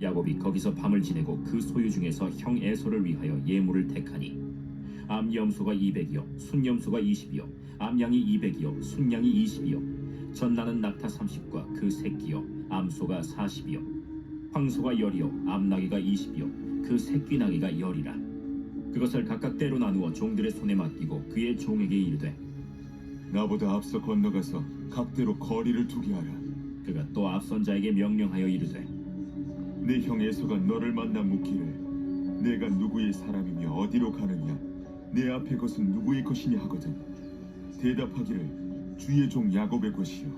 야곱이 거기서 밤을 지내고 그 소유 중에서 형 에서를 위하여 예물을 택하니 암염소가 200이요 순염소가 20이요 암양이 200이요 순양이 20이요 전나는 낙타 30과 그 새끼요 암소가 40이요 황소가 10이요 암나귀가 20이요 그 새끼 나귀가 10이라. 그것을 각각 때로 나누어 종들의 손에 맡기고 그의 종에게 이르되 나보다 앞서 건너가서 각대로 거리를 두게 하라. 그가 또 앞선 자에게 명령하여 이르되 내 형 에서가 너를 만나 묻기를 내가 누구의 사람이며 어디로 가느냐 내 앞에 것은 누구의 것이냐 하거든 대답하기를 주의 종 야곱의 것이요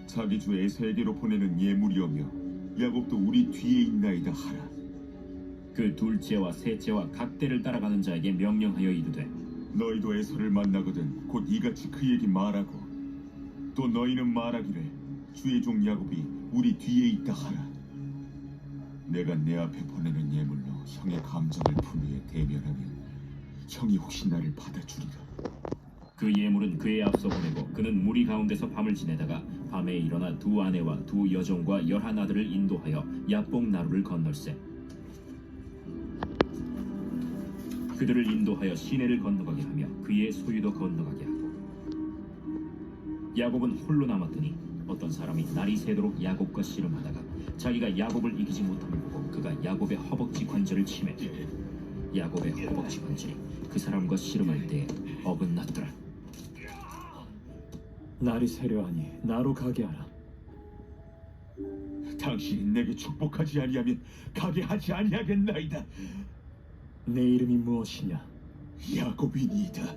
자기 주 에서에게로 보내는 예물이오며 야곱도 우리 뒤에 있나이다 하라. 그 둘째와 셋째와 각대를 따라가는 자에게 명령하여 이르되 너희도 에서를 만나거든 곧 이같이 그에게 말하고 또 너희는 말하기를 주의 종 야곱이 우리 뒤에 있다 하라. 내가 내 앞에 보내는 예물로 형의 감정을 품위에 대면하면 형이 혹시 나를 받아주리라. 그 예물은 그의 앞서 보내고 그는 무리 가운데서 밤을 지내다가 밤에 일어나 두 아내와 두 여종과 11아들을 인도하여 야복 나루를 건널세. 그들을 인도하여 시내를 건너가게 하며 그의 소유도 건너가게 하고 야곱은 홀로 남았더니 어떤 사람이 날이 새도록 야곱과 씨름하다가 자기가 야곱을 이기지 못함을 보고 그가 야곱의 허벅지 관절을 치매 야곱의 허벅지 관절이 그 사람과 씨름할 때에 어긋났더라. 날이 새려하니 나로 가게 하라. 당신이 내게 축복하지 아니하면 가게 하지 아니하겠나이다. 내 이름이 무엇이냐? 야곱이니이다.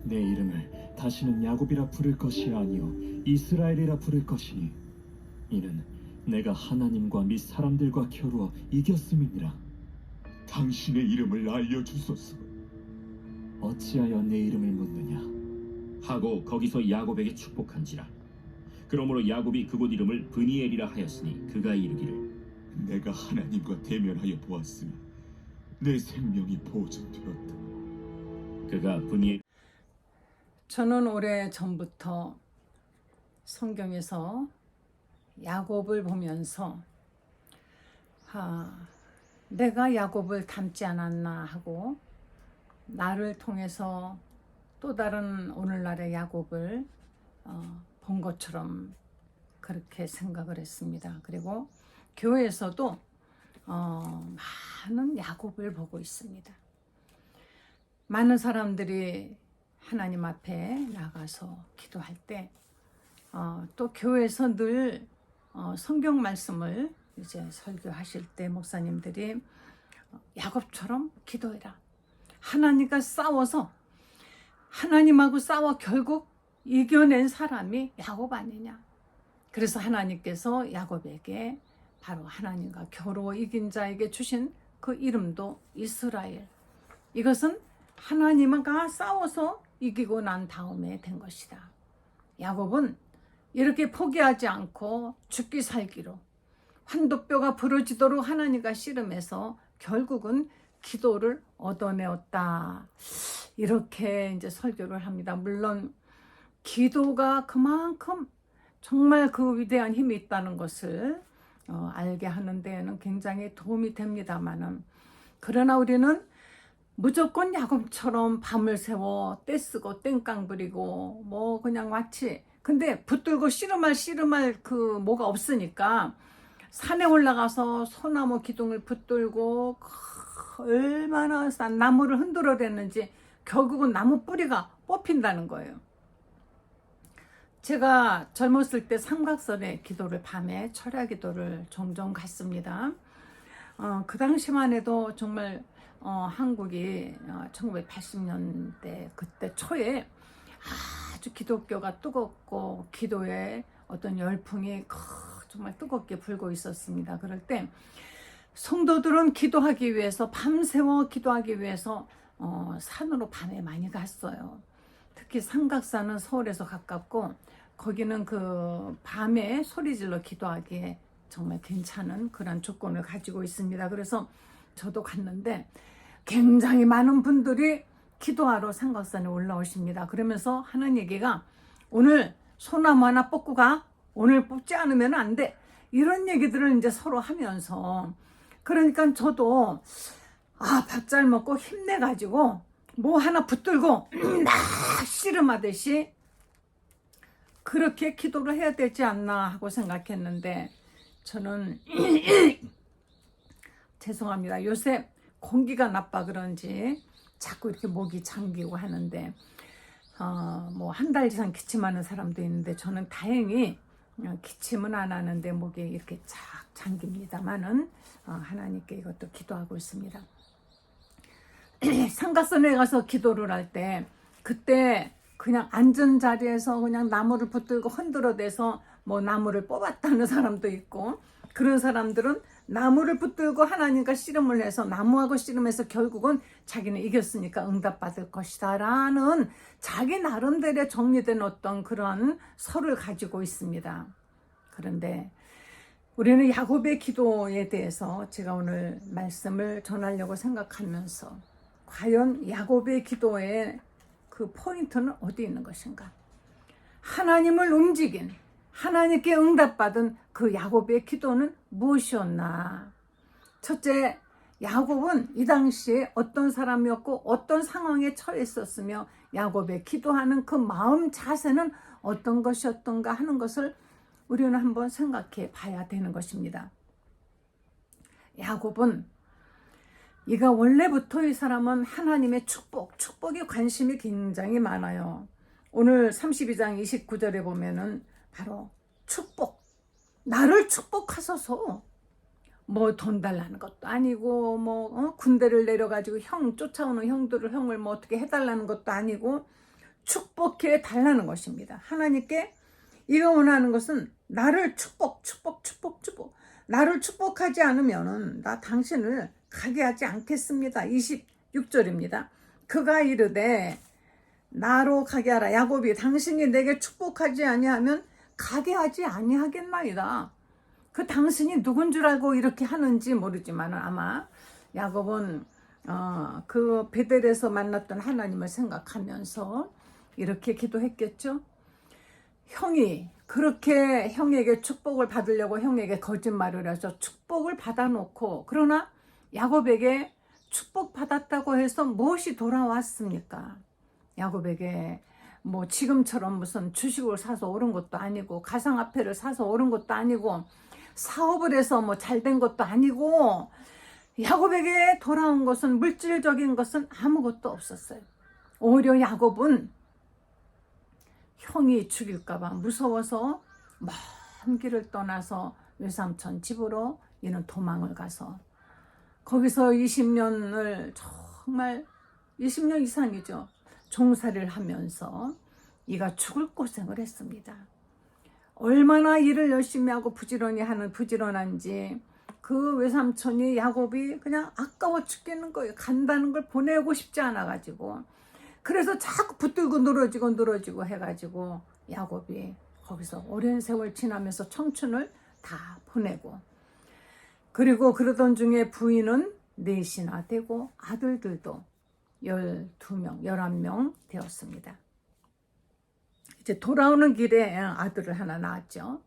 내 이름을 다시는 야곱이라 부를 것이 아니요 이스라엘이라 부를 것이니 이는 내가 하나님과 및 사람들과 겨루어 이겼음이니라. 당신의 이름을 알려주소서. 어찌하여 내 이름을 묻느냐? 하고 거기서 야곱에게 축복한지라. 그러므로 야곱이 그곳 이름을 브니엘이라 하였으니 그가 이르기를 내가 하나님과 대면하여 보았으니 내 생명이 보존되었다. 그가 브니엘 저는 오래 전부터 성경에서 야곱을 보면서 내가 야곱을 닮지 않았나 하고 나를 통해서 또 다른 오늘날의 야곱을 본 것처럼 그렇게 생각을 했습니다. 그리고 교회에서도 많은 야곱을 보고 있습니다. 많은 사람들이 하나님 앞에 나가서 기도할 때 또 교회에서 늘 성경 말씀을 이제 설교하실 때 목사님들이 야곱처럼 기도해라. 하나님과 싸워서 하나님하고 싸워 결국 이겨낸 사람이 야곱 아니냐. 그래서 하나님께서 야곱에게 바로 하나님과 겨루어 이긴 자에게 주신 그 이름도 이스라엘. 이것은 하나님과 싸워서 이기고 난 다음에 된 것이다. 야곱은 이렇게 포기하지 않고 죽기 살기로 환도뼈가 부러지도록 하나님과 씨름해서 결국은 기도를 얻어내었다. 이렇게 이제 설교를 합니다. 물론 기도가 그만큼 정말 그 위대한 힘이 있다는 것을 알게 하는 데에는 굉장히 도움이 됩니다만은 그러나 우리는 무조건 야곱처럼 밤을 새워 떼쓰고 땡깡 부리고 뭐 그냥 마치 근데 붙들고 씨름할 그 뭐가 없으니까 산에 올라가서 소나무 기둥을 붙들고 얼마나 나무를 흔들어댔는지 결국은 나무 뿌리가 뽑힌다는 거예요. 제가 젊었을 때 삼각선의 기도를 밤에 철야 기도를 종종 갔습니다. 그 당시만 해도 정말 한국이 1980년대 그때 초에 아주 기독교가 뜨겁고 기도에 어떤 열풍이 정말 뜨겁게 불고 있었습니다. 그럴 때 성도들은 기도하기 위해서 밤새워 기도하기 위해서 산으로 밤에 많이 갔어요. 특히 삼각산은 서울에서 가깝고 거기는 그 밤에 소리질러 기도하기에 정말 괜찮은 그런 조건을 가지고 있습니다. 그래서 저도 갔는데 굉장히 많은 분들이 기도하러 삼각산에 올라오십니다. 그러면서 하는 얘기가 오늘 소나무 하나 뽑고 가. 오늘 뽑지 않으면 안 돼. 이런 얘기들을 이제 서로 하면서, 그러니까 저도 밥 잘 먹고 힘내가지고 뭐 하나 붙들고 막 씨름하듯이 그렇게 기도를 해야 되지 않나 하고 생각했는데, 저는 죄송합니다. 요새 공기가 나빠 그런지 자꾸 이렇게 목이 잠기고 하는데, 뭐 한 달 이상 기침하는 사람도 있는데, 저는 다행히 기침은 안 하는데 목이 이렇게 착 잠깁니다만은 하나님께 이것도 기도하고 있습니다. 삼각선에 가서 기도를 할 때, 그때 그냥 앉은 자리에서 그냥 나무를 붙들고 흔들어대서 뭐 나무를 뽑았다는 사람도 있고, 그런 사람들은 나무를 붙들고 하나님과 씨름을 해서 나무하고 씨름해서 결국은 자기는 이겼으니까 응답받을 것이다 라는 자기 나름대로 정리된 어떤 그런 설을 가지고 있습니다. 그런데 우리는 야곱의 기도에 대해서 제가 오늘 말씀을 전하려고 생각하면서, 과연 야곱의 기도의 그 포인트는 어디 있는 것인가? 하나님을 움직인, 하나님께 응답받은 그 야곱의 기도는 무엇이었나? 첫째, 야곱은 이 당시에 어떤 사람이었고 어떤 상황에 처해 있었으며, 야곱의 기도하는 그 마음 자세는 어떤 것이었던가 하는 것을 우리는 한번 생각해 봐야 되는 것입니다. 야곱은, 이가 원래부터 이 사람은 하나님의 축복에 관심이 굉장히 많아요. 오늘 32장 29절에 보면은 바로 축복, 나를 축복하소서, 뭐 돈 달라는 것도 아니고, 뭐 군대를 내려가지고 쫓아오는 형을 뭐 어떻게 해달라는 것도 아니고, 축복해 달라는 것입니다. 하나님께 이가 원하는 것은 나를 축복. 나를 축복하지 않으면은 나 당신을 가게 하지 않겠습니다. 26절입니다. 그가 이르되 나로 가게 하라. 야곱이 당신이 내게 축복하지 아니하면 가게 하지 아니하겠나이다. 그 당신이 누군 줄 알고 이렇게 하는지 모르지만 아마 야곱은 그 베델에서 만났던 하나님을 생각하면서 이렇게 기도했겠죠. 형이 그렇게 형에게 축복을 받으려고 형에게 거짓말을 해서 축복을 받아놓고, 그러나 야곱에게 축복받았다고 해서 무엇이 돌아왔습니까? 야곱에게 뭐 지금처럼 무슨 주식을 사서 오른 것도 아니고, 가상화폐를 사서 오른 것도 아니고, 사업을 해서 뭐 잘된 것도 아니고, 야곱에게 돌아온 것은, 물질적인 것은 아무것도 없었어요. 오히려 야곱은 형이 죽일까봐 무서워서 먼 길을 떠나서 외삼촌 집으로 이는 도망을 가서 거기서 20년을 정말 20년 이상이죠. 종살이를 하면서 이가 죽을 고생을 했습니다. 얼마나 일을 열심히 하고 부지런한지 그 외삼촌이 야곱이 그냥 아까워 죽겠는 거예요. 간다는 걸 보내고 싶지 않아가지고. 그래서 자꾸 붙들고 늘어지고 해가지고 야곱이 거기서 오랜 세월 지나면서 청춘을 다 보내고, 그리고 그러던 중에 부인은 넷이나 되고 아들들도 12명, 11명 되었습니다. 이제 돌아오는 길에 아들을 하나 낳았죠.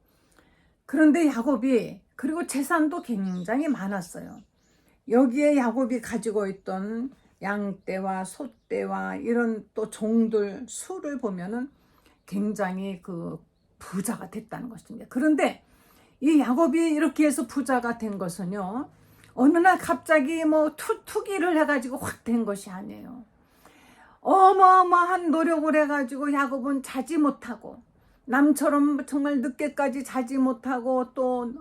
그런데 야곱이, 그리고 재산도 굉장히 많았어요. 여기에 야곱이 가지고 있던 양떼와 소떼와 이런 또 종들 수를 보면은 굉장히 그 부자가 됐다는 것입니다. 그런데 이 야곱이 이렇게 해서 부자가 된 것은요, 어느 날 갑자기 뭐 투기를 해가지고 확 된 것이 아니에요. 어마어마한 노력을 해가지고 야곱은 자지 못하고, 남처럼 정말 늦게까지 자지 못하고 또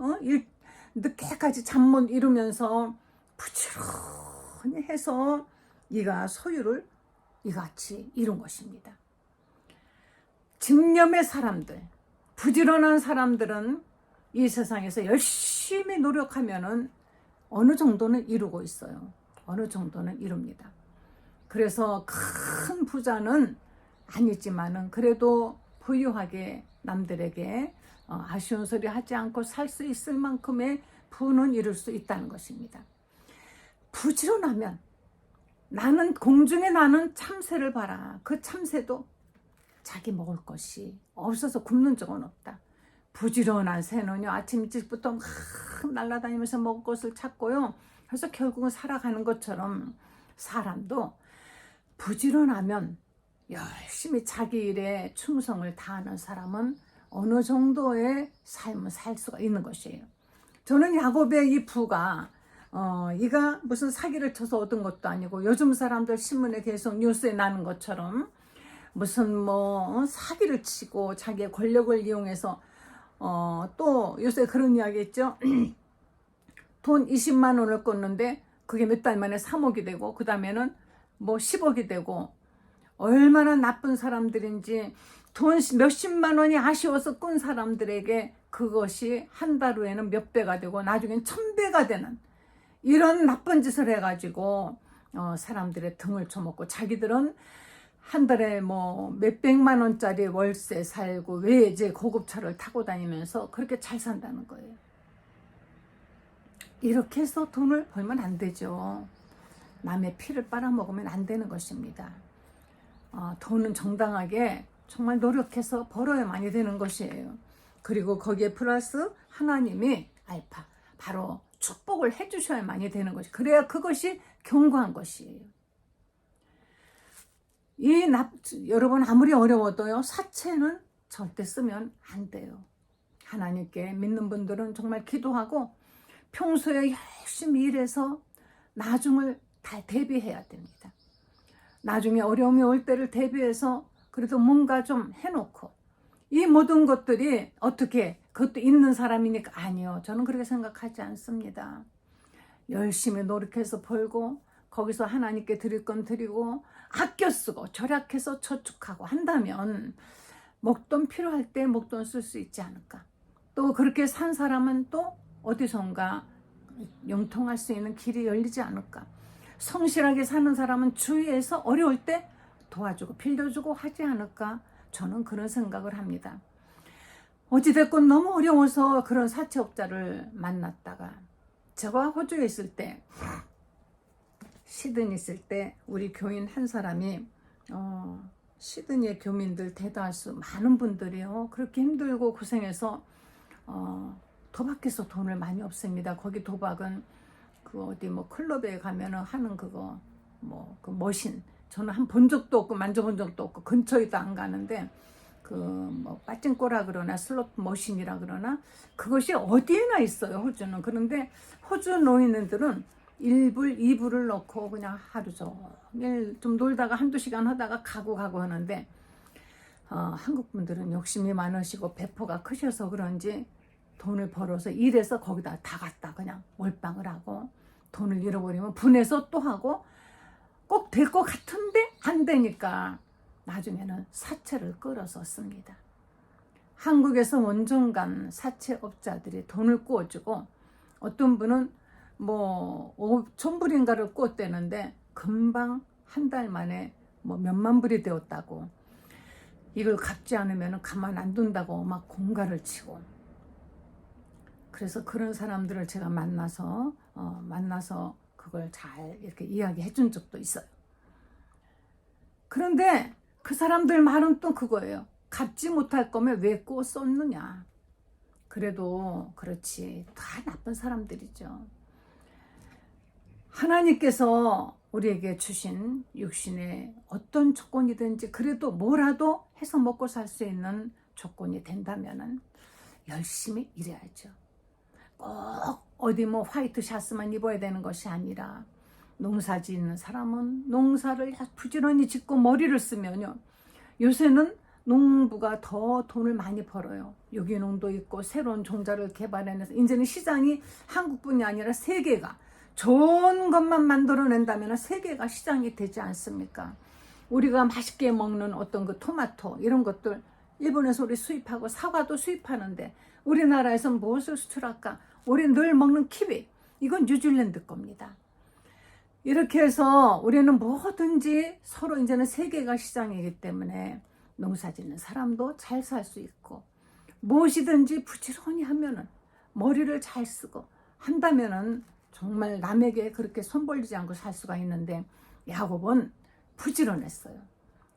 늦게까지 잠 못 이루면서 부지런히 해서 이가 소유를 이같이 이룬 것입니다. 집념의 사람들, 부지런한 사람들은 이 세상에서 열심히 노력하면은 어느 정도는 이루고 있어요. 어느 정도는 이룹니다. 그래서 큰 부자는 아니지만은 그래도 부유하게 남들에게 아쉬운 소리 하지 않고 살 수 있을 만큼의 부는 이룰 수 있다는 것입니다. 부지런하면, 나는 공중에 나는 참새를 봐라. 그 참새도 자기 먹을 것이 없어서 굶는 적은 없다. 부지런한 새는요 아침 일찍부터 막 날아다니면서 먹을 것을 찾고요. 그래서 결국은 살아가는 것처럼 사람도 부지런하면 열심히 자기 일에 충성을 다하는 사람은 어느 정도의 삶을 살 수가 있는 것이에요. 저는 야곱의 이 부가 이가 무슨 사기를 쳐서 얻은 것도 아니고 요즘 사람들 신문에 계속 뉴스에 나는 것처럼 무슨 뭐 사기를 치고 자기의 권력을 이용해서 또 요새 그런 이야기 있죠. 돈 20만 원을 꿨는데 그게 몇 달 만에 3억이 되고 그 다음에는 뭐 10억이 되고 얼마나 나쁜 사람들인지 돈 몇십만 원이 아쉬워서 꾼 사람들에게 그것이 한 달 후에는 몇 배가 되고 나중엔 1000배가 되는 이런 나쁜 짓을 해가지고 사람들의 등을 쳐먹고 자기들은 한 달에 뭐 몇백만 원짜리 월세 살고 외제 고급차를 타고 다니면서 그렇게 잘 산다는 거예요. 이렇게 해서 돈을 벌면 안 되죠. 남의 피를 빨아먹으면 안 되는 것입니다. 돈은 정당하게 정말 노력해서 벌어야만이 되는 것이에요. 그리고 거기에 플러스 하나님이 알파 바로 축복을 해주셔야만이 되는 것이 그래야 그것이 견고한 것이에요. 여러분 아무리 어려워도요 사채는 절대 쓰면 안 돼요. 하나님께 믿는 분들은 정말 기도하고 평소에 열심히 일해서 나중을 다 대비해야 됩니다. 나중에 어려움이 올 때를 대비해서 그래도 뭔가 좀 해놓고 이 모든 것들이 어떻게 그것도 있는 사람이니까 아니요. 저는 그렇게 생각하지 않습니다. 열심히 노력해서 벌고 거기서 하나님께 드릴 건 드리고 아껴 쓰고 절약해서 저축하고 한다면 목돈 필요할 때 목돈 쓸 수 있지 않을까. 또 그렇게 산 사람은 또 어디선가 영통할 수 있는 길이 열리지 않을까. 성실하게 사는 사람은 주위에서 어려울 때 도와주고 빌려주고 하지 않을까. 저는 그런 생각을 합니다. 어찌됐건 너무 어려워서 그런 사채업자를 만났다가 제가 호주에 있을 때 시드니 있을 때 우리 교인 한 사람이 시드니의 교민들 대다수 많은 분들이요 그렇게 힘들고 고생해서 도박해서 돈을 많이 없습니다. 거기 도박은 그 어디 뭐 클럽에 가면은 하는 그거 뭐 그 머신 저는 한 본 적도 없고 만져본 적도 없고 근처에도 안 가는데 그 뭐 빠찡꼬라 그러나 슬롯 머신이라 그러나 그것이 어디에나 있어요 호주는. 그런데 호주 노인들은 1불 2불을 넣고 그냥 하루 종일 좀 놀다가 한두 시간 하다가 가고 하는데 한국 분들은 욕심이 많으시고 배포가 크셔서 그런지 돈을 벌어서 일해서 거기다 다 갖다 그냥 몰빵을 하고 돈을 잃어버리면 분해서 또 하고 꼭 될 것 같은데 안 되니까 나중에는 사채를 끌어서 씁니다. 한국에서 원정간 사채업자들이 돈을 꾸어주고 어떤 분은 뭐 5,000불인가를 꾸었대는데 금방 한 달 만에 뭐 몇만 불이 되었다고 이걸 갚지 않으면 가만 안 둔다고 막 공갈을 치고 그래서 그런 사람들을 제가 만나서 그걸 잘 이렇게 이야기해 준 적도 있어요. 그런데 그 사람들 말은 또 그거예요. 갚지 못할 거면 왜 꾸 썼느냐. 그래도 그렇지 다 나쁜 사람들이죠. 하나님께서 우리에게 주신 육신의 어떤 조건이든지 그래도 뭐라도 해서 먹고 살 수 있는 조건이 된다면은 열심히 일해야죠. 꼭 어디 뭐 화이트 샤츠만 입어야 되는 것이 아니라 농사 짓는 사람은 농사를 부지런히 짓고 머리를 쓰면요. 요새는 농부가 더 돈을 많이 벌어요. 유기농도 있고 새로운 종자를 개발해내서 이제는 시장이 한국뿐이 아니라 세계가 좋은 것만 만들어낸다면 세계가 시장이 되지 않습니까? 우리가 맛있게 먹는 어떤 그 토마토 이런 것들 일본에서 우리 수입하고 사과도 수입하는데 우리나라에서 무엇을 수출할까? 우리 늘 먹는 키위 이건 뉴질랜드 겁니다. 이렇게 해서 우리는 뭐든지 서로 이제는 세계가 시장이기 때문에 농사 짓는 사람도 잘 살 수 있고 무엇이든지 부지런히 하면은 머리를 잘 쓰고 한다면은 정말 남에게 그렇게 손 벌리지 않고 살 수가 있는데 야곱은 부지런했어요.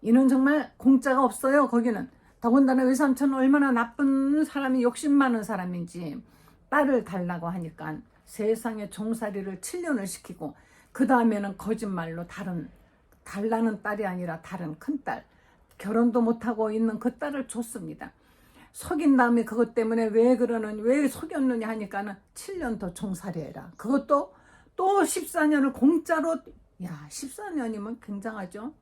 이는 정말 공짜가 없어요. 거기는 더군다나 외삼촌은 얼마나 나쁜 사람이 욕심 많은 사람인지 딸을 달라고 하니까 세상에 종살이를 7년을 시키고 그 다음에는 거짓말로 달라는 딸이 아니라 다른 큰딸, 결혼도 못하고 있는 그 딸을 줬습니다. 속인 다음에 그것 때문에 왜 속였느냐 하니까는 7년 더 종살이해라. 그것도 또 14년을 공짜로, 14년이면 굉장하죠.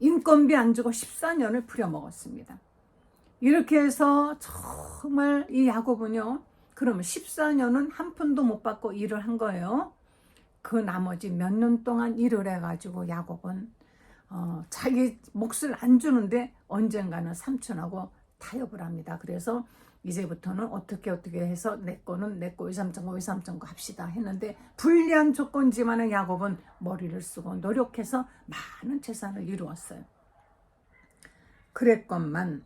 인건비 안 주고 14년을 부려먹었습니다. 이렇게 해서 정말 이 야곱은요, 그러면 14년은 한 푼도 못 받고 일을 한 거예요. 그 나머지 몇 년 동안 일을 해가지고 야곱은 자기 몫을 안 주는데 언젠가는 삼촌하고 타협을 합니다. 그래서 이제부터는 어떻게 해서 내 거는 내 거, 외삼촌 거 합시다 했는데 불리한 조건지만은 야곱은 머리를 쓰고 노력해서 많은 재산을 이루었어요. 그랬건만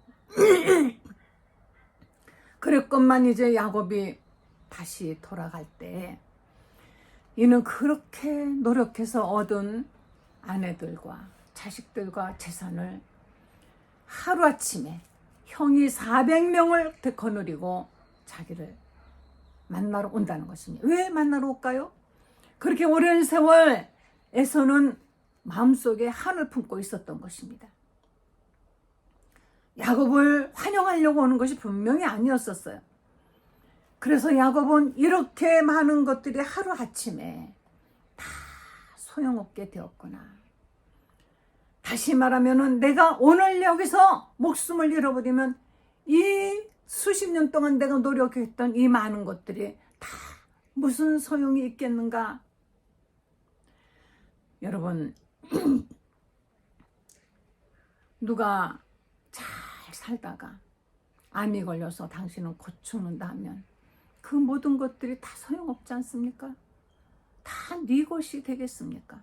이제 야곱이 다시 돌아갈 때 이는 그렇게 노력해서 얻은 아내들과 자식들과 재산을 하루아침에 형이 400명을 거느리고 자기를 만나러 온다는 것입니다. 왜 만나러 올까요? 그렇게 오랜 세월 에서는 마음속에 한을 품고 있었던 것입니다. 야곱을 환영하려고 오는 것이 분명히 아니었었어요. 그래서 야곱은 이렇게 많은 것들이 하루아침에 다 소용없게 되었구나. 다시 말하면은 내가 오늘 여기서 목숨을 잃어버리면 이 수십 년 동안 내가 노력했던 이 많은 것들이 다 무슨 소용이 있겠는가? 여러분, 누가 잘 살다가 암이 걸려서 당신은 곧 죽는다 하면 그 모든 것들이 다 소용없지 않습니까? 다 네 것이 되겠습니까?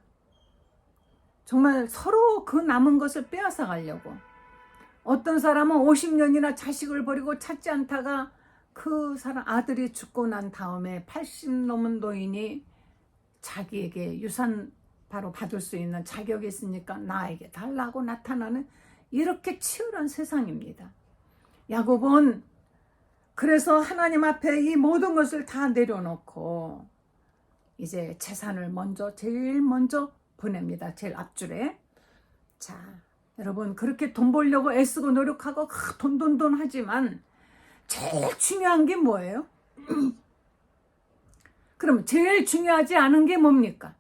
정말 서로 그 남은 것을 빼앗아 가려고, 어떤 사람은 50년이나 자식을 버리고 찾지 않다가 그 사람 아들이 죽고 난 다음에 80 넘은 노인이 자기에게 유산 바로 받을 수 있는 자격이 있으니까 나에게 달라고 나타나는 이렇게 치열한 세상입니다. 야곱은 그래서 하나님 앞에 이 모든 것을 다 내려놓고 이제 재산을 제일 먼저 보냅니다. 제일 앞줄에. 자, 여러분, 그렇게 돈 벌려고 애쓰고 노력하고 돈 하지만 제일 중요한 게 뭐예요? 그럼 제일 중요하지 않은 게 뭡니까?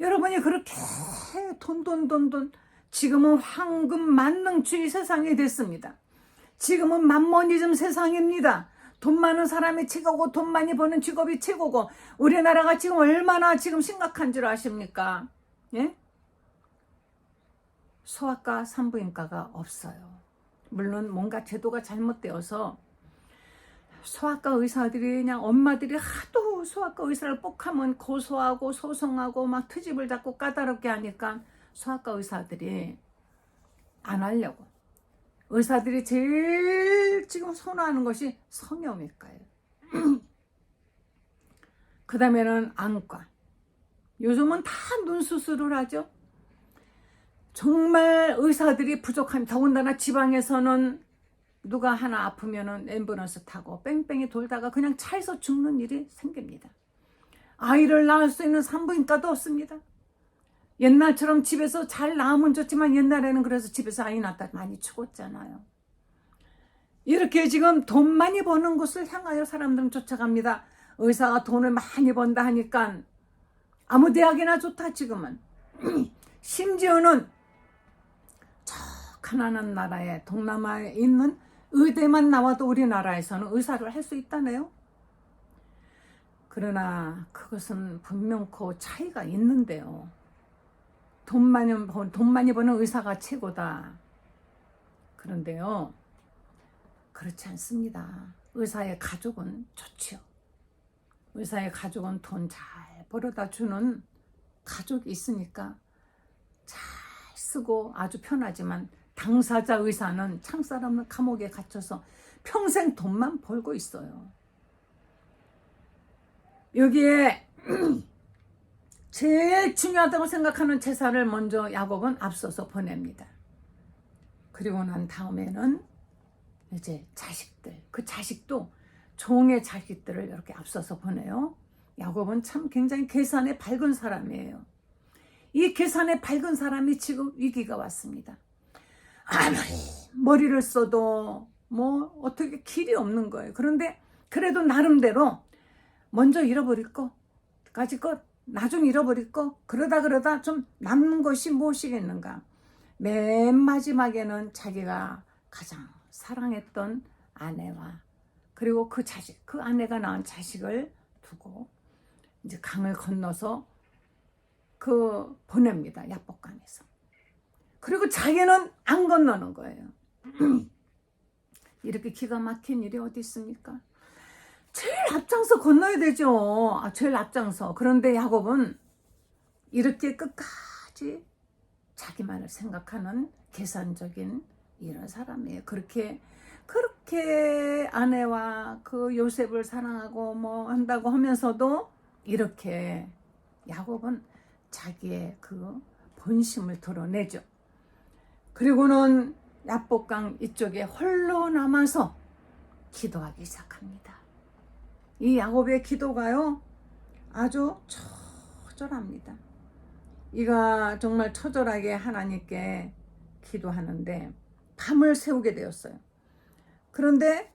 여러분이 그렇게 돈 지금은 황금 만능주의 세상이 됐습니다. 지금은 만모니즘 세상입니다. 돈 많은 사람이 최고고 돈 많이 버는 직업이 최고고, 우리나라가 지금 얼마나 지금 심각한 줄 아십니까? 예? 소아과 산부인과가 없어요. 물론 뭔가 제도가 잘못되어서 소아과 의사들이 그냥 엄마들이 하도 소아과 의사를 뽑하면 고소하고 소송하고 막 트집을 잡고 까다롭게 하니까 소아과 의사들이 안 하려고. 의사들이 제일 지금 선호하는 것이 성형외과예요. 그 다음에는 안과. 요즘은 다 눈 수술을 하죠. 정말 의사들이 부족합니다. 더군다나 지방에서는 누가 하나 아프면은 앰뷸런스 타고 뺑뺑이 돌다가 그냥 차에서 죽는 일이 생깁니다. 아이를 낳을 수 있는 산부인과도 없습니다. 옛날처럼 집에서 잘 낳으면 좋지만 옛날에는 그래서 집에서 아이 낳다 많이 죽었잖아요. 이렇게 지금 돈 많이 버는 곳을 향하여 사람들은 쫓아갑니다. 의사가 돈을 많이 번다 하니까 아무 대학이나 좋다 지금은. 심지어는 저 가난한 나라에 동남아에 있는 의대만 나와도 우리나라에서는 의사를 할 수 있다네요. 그러나 그것은 분명코 차이가 있는데요. 돈 많이 버는 의사가 최고다. 그런데요, 그렇지 않습니다. 의사의 가족은 좋죠. 의사의 가족은 돈 잘 벌어다 주는 가족이 있으니까 잘 쓰고 아주 편하지만, 당사자 의사는 창살 감옥에 갇혀서 평생 돈만 벌고 있어요. 여기에 제일 중요하다고 생각하는 제사를 먼저 야곱은 앞서서 보냅니다. 그리고 난 다음에는 이제 자식들, 그 자식도 종의 자식들을 이렇게 앞서서 보내요. 야곱은 참 굉장히 계산에 밝은 사람이에요. 이 계산에 밝은 사람이 지금 위기가 왔습니다. 아무리 머리를 써도 뭐 어떻게 길이 없는 거예요. 그런데 그래도 나름대로 먼저 잃어버릴 거, 가지 것, 나중 잃어버릴 거, 그러다 좀 남는 것이 무엇이겠는가. 맨 마지막에는 자기가 가장 사랑했던 아내와 그리고 그 자식, 그 아내가 낳은 자식을 두고 이제 강을 건너서 보냅니다. 야복강에서. 그리고 자기는 안 건너는 거예요. 이렇게 기가 막힌 일이 어디 있습니까? 제일 앞장서 건너야 되죠. 제일 앞장서. 그런데 야곱은 이렇게 끝까지 자기만을 생각하는 계산적인 이런 사람이에요. 그렇게 아내와 그 요셉을 사랑하고 뭐 한다고 하면서도 이렇게 야곱은 자기의 그 본심을 드러내죠. 그리고는 야복강 이쪽에 홀로 남아서 기도하기 시작합니다. 이 야곱의 기도가요 아주 처절합니다. 이가 정말 처절하게 하나님께 기도하는데 밤을 새우게 되었어요. 그런데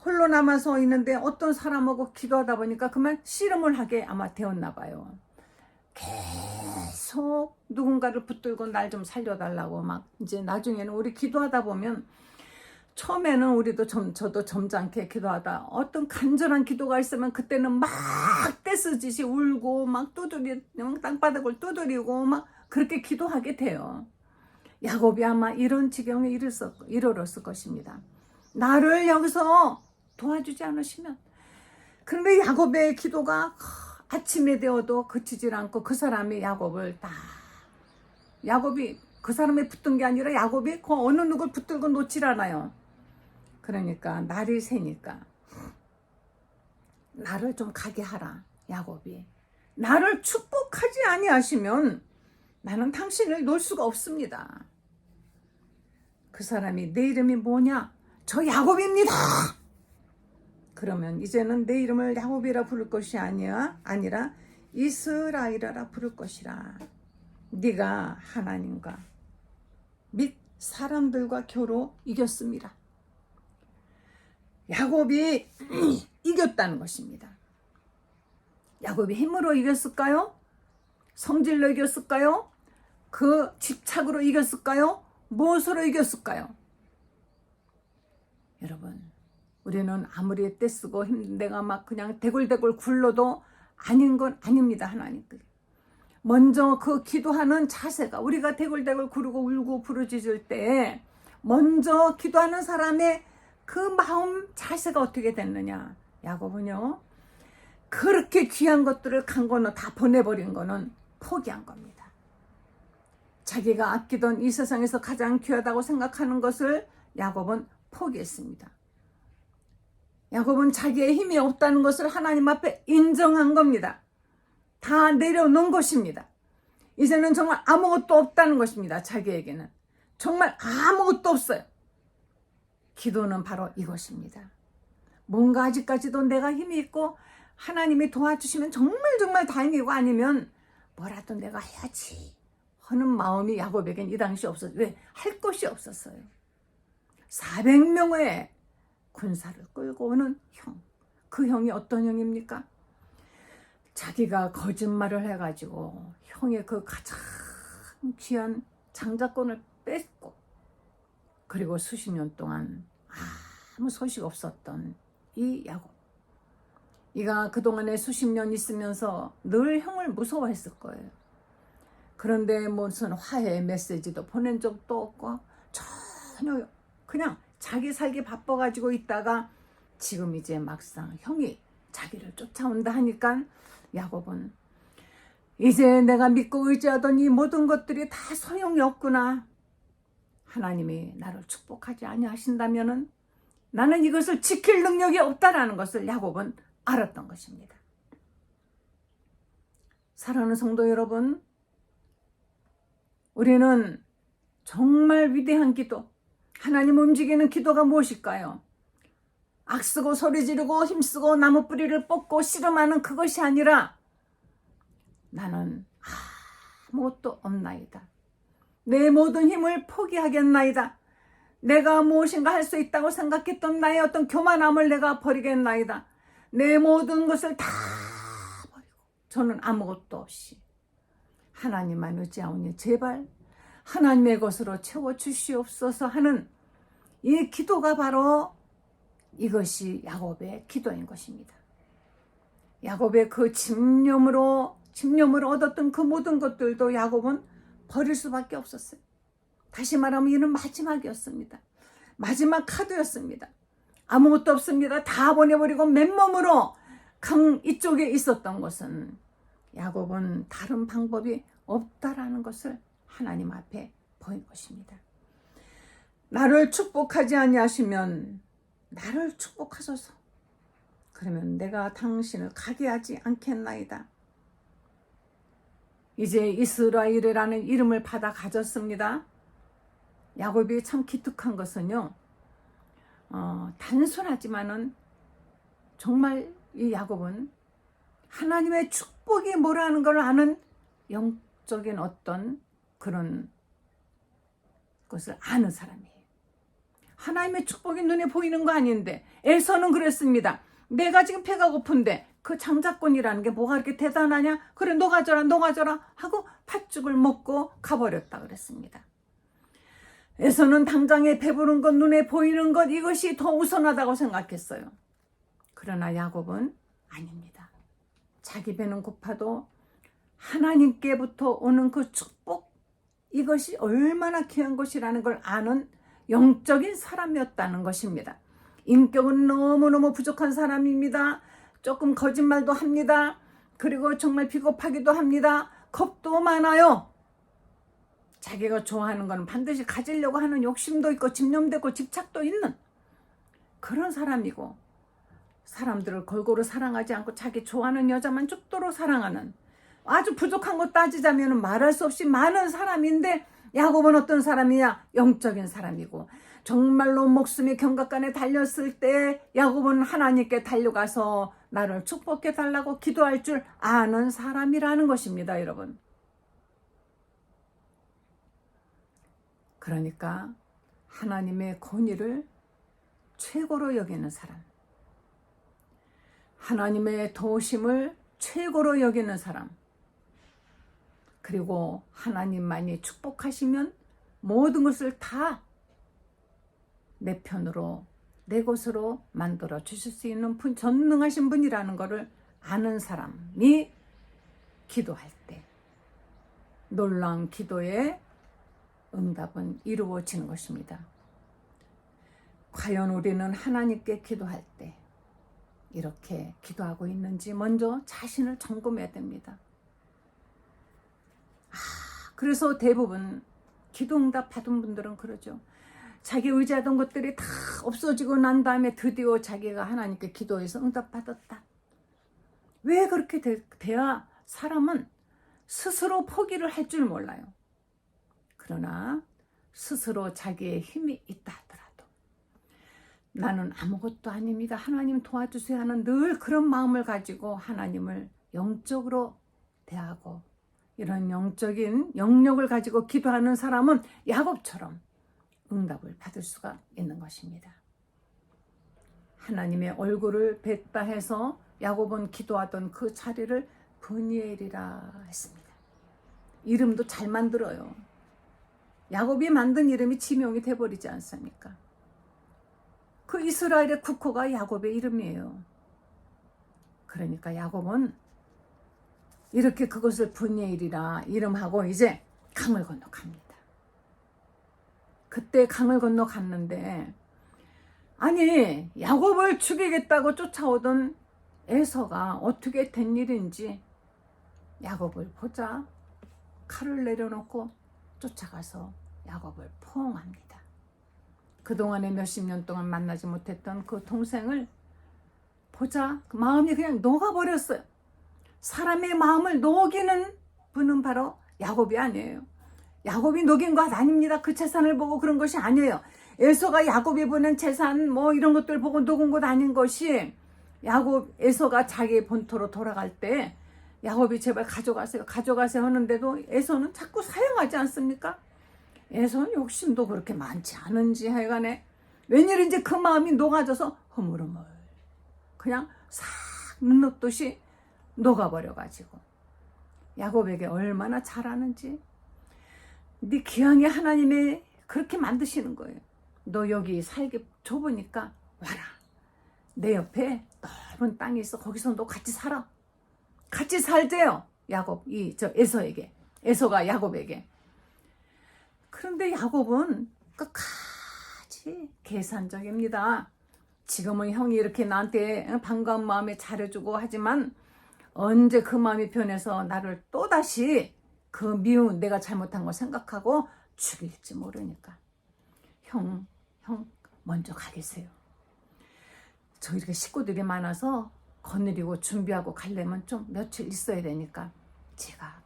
홀로 남아서 있는데 어떤 사람하고 기도하다 보니까 그만 씨름을 하게 아마 되었나 봐요. 계속 누군가를 붙들고 날 좀 살려달라고 막 이제 나중에는 우리 기도하다 보면 처음에는 우리도 저도 점잖게 기도하다 어떤 간절한 기도가 있으면 그때는 막 떼쓰듯이 울고 막 땅바닥을 두드리고 막 그렇게 기도하게 돼요. 야곱이 아마 이런 지경에 이르렀을 것입니다. 나를 여기서 도와주지 않으시면. 그런데 야곱의 기도가 아침에 되어도 그치질 않고 그 사람이 야곱이 그 사람에 붙은 게 아니라 야곱이 그 어느 누굴 붙들고 놓질 않아요. 그러니까 날이 새니까 나를 좀 가게 하라. 야곱이 나를 축복하지 아니하시면 나는 당신을 놓을 수가 없습니다. 그 사람이 내 이름이 뭐냐? 저 야곱입니다. 그러면 이제는 내 이름을 야곱이라 부를 것이 아니라 이스라엘이라 부를 것이라. 네가 하나님과 및 사람들과 겨루 이겼습니다. 야곱이 이겼다는 것입니다. 야곱이 힘으로 이겼을까요? 성질로 이겼을까요? 그 집착으로 이겼을까요? 무엇으로 이겼을까요? 여러분, 우리는 아무리 떼쓰고 내가 막 그냥 대굴대굴 굴러도 아닌 건 아닙니다. 하나님께 먼저 그 기도하는 자세가, 우리가 대굴대굴 구르고 울고 부르짖을 때 먼저 기도하는 사람의 그 마음 자세가 어떻게 됐느냐. 야곱은요 그렇게 귀한 것들을 간 거는 다 보내버린 거는 포기한 겁니다. 자기가 아끼던 이 세상에서 가장 귀하다고 생각하는 것을 야곱은 포기했습니다. 야곱은 자기의 힘이 없다는 것을 하나님 앞에 인정한 겁니다. 다 내려놓은 것입니다. 이제는 정말 아무것도 없다는 것입니다. 자기에게는 정말 아무것도 없어요. 기도는 바로 이것입니다. 뭔가 아직까지도 내가 힘이 있고 하나님이 도와주시면 정말 다행이고 아니면 뭐라도 내가 해야지 하는 마음이 야곱에겐 이 당시 없었어요. 왜? 할 것이 없었어요. 400명의 군사를 끌고 오는 형. 그 형이 어떤 형입니까? 자기가 거짓말을 해가지고 형의 그 가장 귀한 장자권을 뺏고 그리고 수십 년 동안 아무 소식 없었던 이 야곱. 이가 그동안에 수십 년 있으면서 늘 형을 무서워했을 거예요. 그런데 무슨 화해 메시지도 보낸 적도 없고 전혀 그냥 자기 살기 바빠가지고 있다가 지금 이제 막상 형이 자기를 쫓아온다 하니까 야곱은 이제 내가 믿고 의지하던 이 모든 것들이 다 소용이 없구나. 하나님이 나를 축복하지 아니하신다면은 나는 이것을 지킬 능력이 없다라는 것을 야곱은 알았던 것입니다. 사랑하는 성도 여러분, 우리는 정말 위대한 기도, 하나님 움직이는 기도가 무엇일까요? 악쓰고 소리 지르고 힘쓰고 나무 뿌리를 뽑고 씨름하는 그것이 아니라 나는 아무것도 없나이다. 내 모든 힘을 포기하겠나이다. 내가 무엇인가 할 수 있다고 생각했던 나의 어떤 교만함을 내가 버리겠나이다. 내 모든 것을 다 버리고 저는 아무것도 없이 하나님만 의지하오니 제발 하나님의 것으로 채워주시옵소서 하는 이 기도가 바로 이것이 야곱의 기도인 것입니다. 야곱의 그 집념으로 얻었던 그 모든 것들도 야곱은 버릴 수밖에 없었어요. 다시 말하면 이는 마지막이었습니다. 마지막 카드였습니다. 아무것도 없습니다. 다 보내버리고 맨몸으로 강 이쪽에 있었던 것은 야곱은 다른 방법이 없다라는 것을 하나님 앞에 보인 것입니다. 나를 축복하지 아니하시면 나를 축복하소서. 그러면 내가 당신을 가게 하지 않겠나이다. 이제 이스라엘이라는 이름을 받아 가졌습니다. 야곱이 참 기특한 것은요, 단순하지만은 정말 이 야곱은 하나님의 축복이 뭐라는 걸 아는 영적인 어떤 그런 것을 아는 사람이에요. 하나님의 축복이 눈에 보이는 거 아닌데, 에서는 그랬습니다. 내가 지금 배가 고픈데 그 장자권이라는 게 뭐가 이렇게 대단하냐? 그래, 너 가져라 하고 팥죽을 먹고 가버렸다 그랬습니다. 에서는 당장에 배부른 것, 눈에 보이는 것, 이것이 더 우선하다고 생각했어요. 그러나 야곱은 아닙니다. 자기 배는 고파도 하나님께부터 오는 그 축복, 이것이 얼마나 귀한 것이라는 걸 아는 영적인 사람이었다는 것입니다. 인격은 너무너무 부족한 사람입니다. 조금 거짓말도 합니다. 그리고 정말 비겁하기도 합니다. 겁도 많아요. 자기가 좋아하는 건 반드시 가지려고 하는 욕심도 있고 집념도 있고 집착도 있는 그런 사람이고, 사람들을 골고루 사랑하지 않고 자기 좋아하는 여자만 죽도록 사랑하는, 아주 부족한 거 따지자면 말할 수 없이 많은 사람인데, 야곱은 어떤 사람이냐? 영적인 사람이고, 정말로 목숨이 경각간에 달렸을 때 야곱은 하나님께 달려가서 나를 축복해 달라고 기도할 줄 아는 사람이라는 것입니다, 여러분. 그러니까 하나님의 권위를 최고로 여기는 사람, 하나님의 도우심을 최고로 여기는 사람, 그리고 하나님만이 축복하시면 모든 것을 다 내 편으로, 내 것으로 만들어 주실 수 있는 전능하신 분이라는 것을 아는 사람이 기도할 때 놀라운 기도의 응답은 이루어지는 것입니다. 과연 우리는 하나님께 기도할 때 이렇게 기도하고 있는지 먼저 자신을 점검해야 됩니다. 그래서 대부분 기도 응답 받은 분들은 그러죠. 자기 의지하던 것들이 다 없어지고 난 다음에 드디어 자기가 하나님께 기도해서 응답 받았다. 왜 그렇게 돼야 사람은 스스로 포기를 할 줄 몰라요. 그러나 스스로 자기의 힘이 있다 하더라도 나는 아무것도 아닙니다, 하나님 도와주세요 하는 늘 그런 마음을 가지고 하나님을 영적으로 대하고 이런 영적인 영역을 가지고 기도하는 사람은 야곱처럼 응답을 받을 수가 있는 것입니다. 하나님의 얼굴을 뵙다 해서 야곱은 기도하던 그 자리를 브니엘이라 했습니다. 이름도 잘 만들어요. 야곱이 만든 이름이 지명이 돼버리지 않습니까? 그 이스라엘의 국호가 야곱의 이름이에요. 그러니까 야곱은 이렇게 그것을 브니엘이라 이름하고 이제 강을 건너갑니다. 그때 강을 건너갔는데, 아니 야곱을 죽이겠다고 쫓아오던 에서가 어떻게 된 일인지 야곱을 보자 칼을 내려놓고 쫓아가서 야곱을 포옹합니다. 그동안에 몇십 년 동안 만나지 못했던 그 동생을 보자 마음이 그냥 녹아버렸어요. 사람의 마음을 녹이는 분은 바로 야곱이 아니에요. 야곱이 녹인 것 아닙니다. 그 재산을 보고 그런 것이 아니에요. 에서가 야곱이 보낸 재산 뭐 이런 것들 보고 녹은 것 아닌 것이, 에서가 자기 본토로 돌아갈 때 야곱이 제발 가져가세요 하는데도 에서는 자꾸 사용하지 않습니까? 에서는 욕심도 그렇게 많지 않은지 하여간에 웬일인지 그 마음이 녹아져서 허물허물 그냥 싹 눈놓듯이 녹아버려가지고 야곱에게 얼마나 잘하는지. 네 기왕에 하나님이 그렇게 만드시는 거예요. 너 여기 살기 좁으니까 와라. 내 옆에 넓은 땅이 있어. 거기서 너 같이 살아. 같이 살재요. 에서가 야곱에게. 그런데 야곱은 끝까지 계산적입니다. 지금은 형이 이렇게 나한테 반가운 마음에 잘해주고 하지만 언제 그 마음이 변해서 나를 또다시 그 미운 내가 잘못한 거 생각하고 죽일지 모르니까 형 먼저 가 계세요. 저 이렇게 식구들이 많아서 거느리고 준비하고 가려면 좀 며칠 있어야 되니까 제가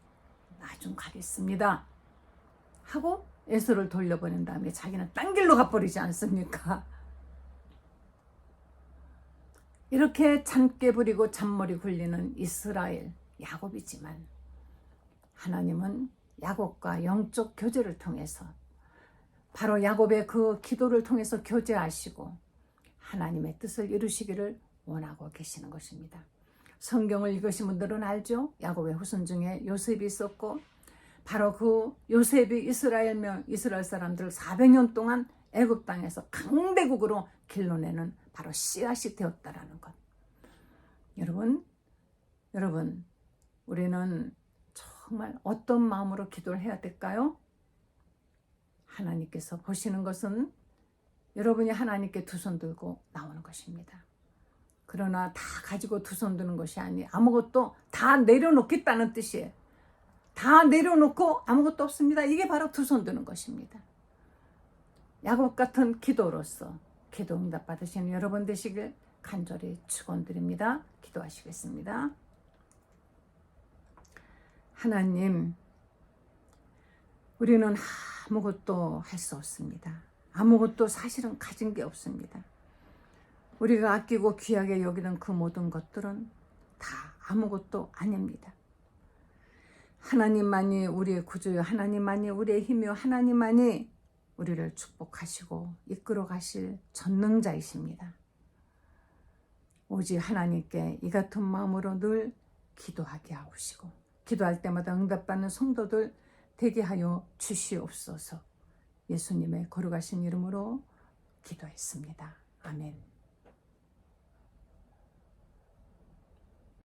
나중 가겠습니다 하고 에서를 돌려보낸 다음에 자기는 딴 길로 가버리지 않습니까? 이렇게 잔깨 부리고 잔머리 굴리는 이스라엘 야곱이지만 하나님은 야곱과 영적 교제를 통해서 바로 야곱의 그 기도를 통해서 교제하시고 하나님의 뜻을 이루시기를 원하고 계시는 것입니다. 성경을 읽으신 분들은 알죠? 야곱의 후손 중에 요셉이 있었고 바로 그 요셉이 이스라엘 사람들을 400년 동안 애굽 땅에서 강대국으로 길러내는 바로 씨앗이 되었다라는 것. 여러분, 우리는 정말 어떤 마음으로 기도를 해야 될까요? 하나님께서 보시는 것은 여러분이 하나님께 두 손 들고 나오는 것입니다. 그러나 다 가지고 두 손 드는 것이 아니 아무것도 다 내려놓겠다는 뜻이에요. 다 내려놓고 아무것도 없습니다. 이게 바로 두 손 드는 것입니다. 야곱 같은 기도로서 기도 응답 받으시는 여러분 되시길 간절히 축원드립니다. 기도하시겠습니다. 하나님, 우리는 아무것도 할 수 없습니다. 아무것도 사실은 가진 게 없습니다. 우리가 아끼고 귀하게 여기는 그 모든 것들은 다 아무것도 아닙니다. 하나님만이 우리의 구주요, 하나님만이 우리의 힘이요, 하나님만이 우리를 축복하시고 이끌어 가실 전능자이십니다. 오직 하나님께 이 같은 마음으로 늘 기도하게 하시고 기도할 때마다 응답받는 성도들 되게 하여 주시옵소서. 예수님의 거룩하신 이름으로 기도했습니다. 아멘.